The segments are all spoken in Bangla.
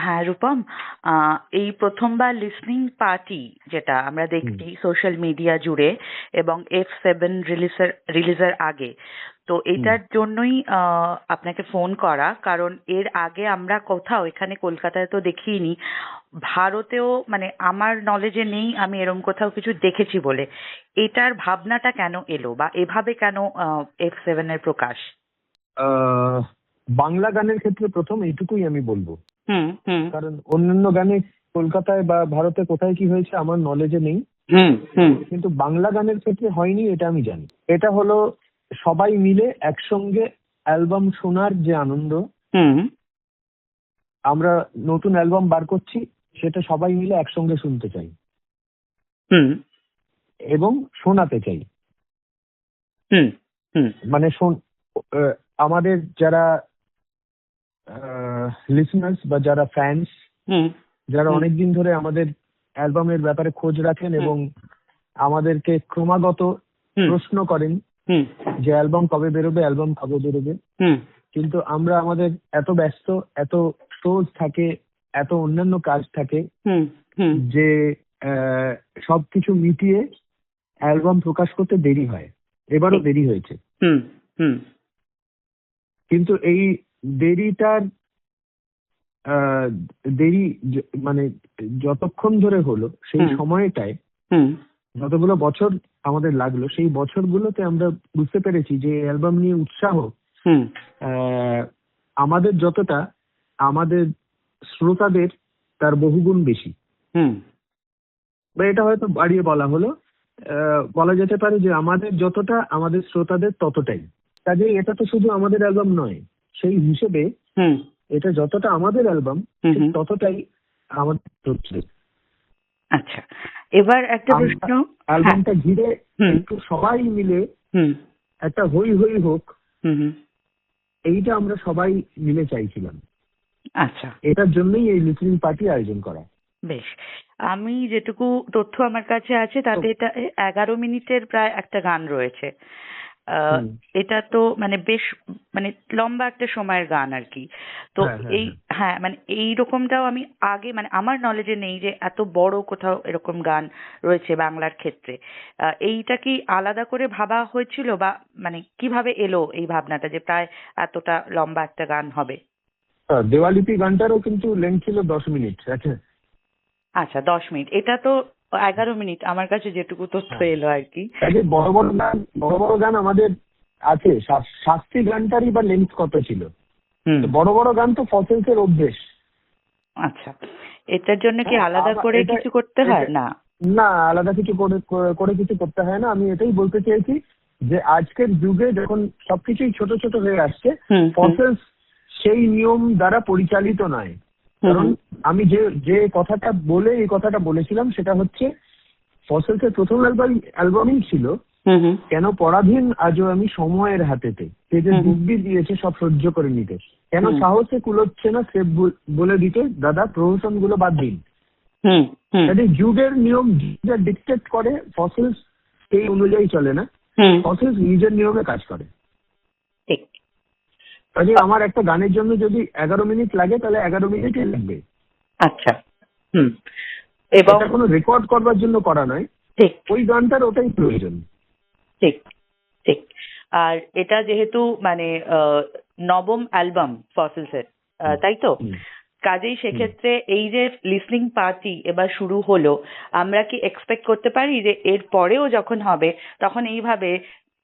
হ্যাঁ রূপম, এই প্রথমবার লিসনিং পার্টি যেটা আমরা দেখছি সোশ্যাল মিডিয়া জুড়ে এবং F7 রিলিজের আগে, তো এটার জন্যই আপনাকে ফোন করা, কারণ এর আগে আমরা কোথাও এখানে কলকাতায় তো দেখিনি, ভারতেও মানে আমার নলেজে নেই আমি এরকম কোথাও কিছু দেখেছি বলে। এটার ভাবনাটা কেন এলো বা এভাবে কেন F7 এর প্রকাশ? আহ, বাংলা গানের ক্ষেত্রে প্রথম এইটুকুই আমি বলবো, হুম হুম কারণ অন্যান্য গানে কলকাতায় বা ভারতে কোথায় কি হয়েছে আমার নলেজে নেই। হুম হুম কিন্তু বাংলা গানের ক্ষেত্রে হয়নি এটা আমি জানি। এটা হলো সবাই মিলে একসঙ্গে অ্যালবাম শোনার যে আনন্দ, হুম আমরা নতুন অ্যালবাম বার করছি সেটা সবাই মিলে একসঙ্গে শুনতে চাই হুম এবং শোনাতে চাই। হুম হুম মানে আমাদের যারা লিসনার্স বা যারা ফ্যান্স, হুম যারা হুম অনেকদিন ধরে আমাদের অ্যালবামের ব্যাপারে খোঁজ রাখেন এবং আমাদেরকে ক্রমাগত হুম প্রশ্ন করেন হুম যে অ্যালবাম কবে বেরোবে, অ্যালবাম কবে বেরোবে। হুম কিন্তু আমরা আমাদের এত ব্যস্ত, এত শোজ থাকে, এত অন্যান্য কাজ থাকে হুম হুম যে সবকিছু মিটিয়ে অ্যালবাম প্রকাশ করতে দেরি হয়। এবারও ঠিক। দেরি হয়েছে, হুম হুম কিন্তু এই দেরিটার আহ, দেরি মানে যতক্ষণ ধরে হলো সেই হুম সময়টায় হুম যতগুলো বছর আমাদের লাগলো সেই বছরগুলোতে আমরা বুঝতে পেরেছি যে অ্যালবাম নিয়ে উৎসাহ হুম আহ, আমাদের যতটা আমাদের শ্রোতাদের তার বহুগুণ বেশি। হুম বা এটা হয়তো বাড়িয়ে বলা হলো, বলা যেতে পারে যে আমাদের যতটা আমাদের শ্রোতাদের ততটাই। কাজেই এটা তো শুধু আমাদের অ্যালবাম নয়, সেই হিসেবে হুম এটা যতটা আমাদের অ্যালবাম হুম ঠিক হুম ততটাই আমাদের শ্রোতাদের। আচ্ছা, এবার একটা আমরা প্রশ্ন। হ্যাঁ। অ্যালবামটা ঘিরে হুম একটু সবাই মিলে হুম একটা হই হই হোক, হুম হুম এইটা আমরা সবাই মিলে চাইছিলাম। আচ্ছা, এটার জন্যই এই লিসনিং পার্টি আয়োজন করা। বেশ। আমি যেটুকু তথ্য আমার কাছে আছে তো তাতে এটা 11 মিনিটের প্রায় একটা গান রয়েছে। আহ, হুম, এটা তো মানে বেশ মানে লম্বা একটা সময়ের গান আর কি। তো হ্যাঁ হ্যাঁ এই হ্যাঁ। হ্যাঁ মানে এই রকমটাও আমি আগে মানে আমার নলেজে নেই যে এত বড় কোথাও এরকম গান রয়েছে বাংলার ক্ষেত্রে। এইটা কি আলাদা করে ভাবা হয়েছিল বা মানে কিভাবে এলো এই ভাবনাটা যে প্রায় এতটা লম্বা একটা গান হবে? দেওয়ালিপি গানটারও কিন্তু লেন্থ ছিল 10 মিনিট। আচ্ছা, আচ্ছা, 10 মিনিট। এটা তো 11 মিনিট আমার কাছে যেটুকু তথ্য হ্যাঁ, এলো আর কি। কাজে বড় বড় গান আমাদের আছে। শাস্ত্রীয় গানটারই বা লেন্থ কত ছিল? হুম। তো বড় বড় গান তো ফসলসের অভ্যেস। আচ্ছা, এটার জন্য কি হ্যাঁ, আলাদা করে এটা কিছু করতে এটা হয় না? না, আলাদা কিছু করে কিছু করতে হয় না। আমি এটাই বলতে চেয়েছি যে আজকের যুগে যখন সবকিছুই ছোট ছোট হয়ে আসছে, হুম হুম ফসলস সেই নিয়ম দ্বারা পরিচালিত নয়। হুম কারণ হুম আমি যে যে কথাটা বলে এই কথাটা বলেছিলাম সেটা হচ্ছে ফসলসের প্রথম অ্যালবামই ছিল হুম হুম কেন পরাধীন আজও আমি সময়ের হাতেতে, সে যে হুম হুম দিব্যি দিয়েছে সব সহ্য করে নিতে, কেন হুম সাহসে কুলোচ্ছে না সে বলে দিতে দাদা প্রহসন গুলো বাদ দিন। হুম হুম কাজে যুগের নিয়ম যা ডিকটেট করে ফসলস সেই অনুযায়ী চলে না, হুম, ফসলস নিজের নিয়মে কাজ করে। ঠিক। কাজে আমার একটা গানের জন্য যদি 11 মিনিট লাগে তাহলে 11 মিনিটই লাগবে। আচ্ছা। হুম। এবং এটা কোনো রেকর্ড করবার জন্য করা নয়, ঠিক ওই গানটার ওটাই প্রয়োজন। ঠিক ঠিক। আর এটা যেহেতু মানে নবম অ্যালবাম ফসিলসের, হুম, তাই তো? হুম, কাজেই হুম। সেক্ষেত্রে এই যে লিসনিং পার্টি এবার শুরু হলো, আমরা কি এক্সপেক্ট করতে পারি যে এর পরেও যখন হবে তখন এইভাবে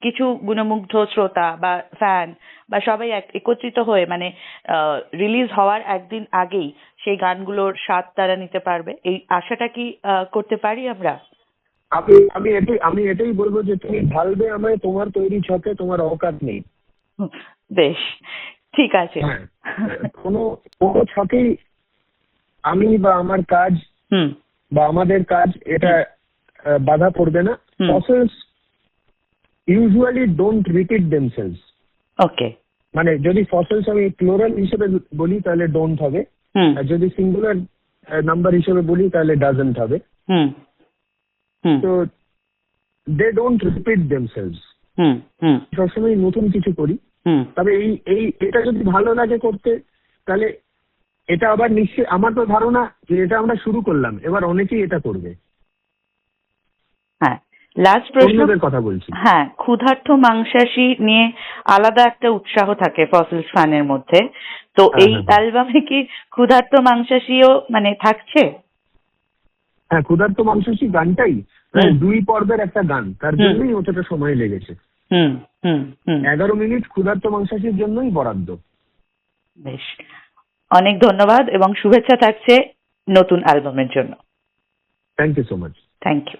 কিছু গুণমুগ্ধ শ্রোতা বা ফ্যান বা সবাই একত্রিত হয়ে মানে রিলিজ হওয়ার একদিন আগেই সেই গানগুলোর স্বাদ তারা নিতে পারবে, এই আশাটা কি করতে পারি আমরা? আমি এটাই বলবো যে তুমি ঢালবে আমায় তোমার তৈরি ছকে, তোমার অকাত নেই। হুম, বেশ, ঠিক আছে। হ্যাঁ, কোনো কোনো ছকেই আমি বা আমার কাজ হুম বা আমাদের কাজ এটা হুম বাধা পড়বে না। হুম ফসলস ইউজুয়ালি ডোন্ট রিপিট দেমসেলস। ওকে। মানে যদি ফসলস আমি প্লোরাল হিসেবে বলি তাহলে ডোন্ট হবে, হুম আর যদি সিঙ্গুলার নাম্বার হিসেবে বলি তাহলে ডাজন্ট হবে। হুম হুম তো দে ডোন্ট রিপিট দেমসেলস। হুম হুম সবসময় নতুন কিছু করি। হুম তবে এই এই এটা যদি ভালো লাগে করতে তাহলে এটা আবার নিশ্চয়ই আমার তো ধারণা যে এটা আমরা শুরু করলাম, এবার অনেকেই এটা করবে। হ্যাঁ, লাস্ট প্রশ্ন। অন্যদের কথা বলছি। হ্যাঁ, ক্ষুধার্ত মাংসাশী নিয়ে আলাদা একটা উৎসাহ থাকে ফসিলস ফানের মধ্যে, তো এই অ্যালবামে কি ক্ষুধার্ত মাংসাশীও মানে থাকছে? হ্যাঁ, ক্ষুধার্ত মাংসাশী গানটাই প্রায় 2 পর্বের একটা গান, তার জন্যই অতটা সময় লেগেছে। 11 মিনিট ক্ষুধার্ত মাংসাশীর জন্যই বরাদ্দ। বেশ, অনেক ধন্যবাদ এবং শুভেচ্ছা থাকছে নতুন অ্যালবামের জন্য। Thank you so much. Thank you.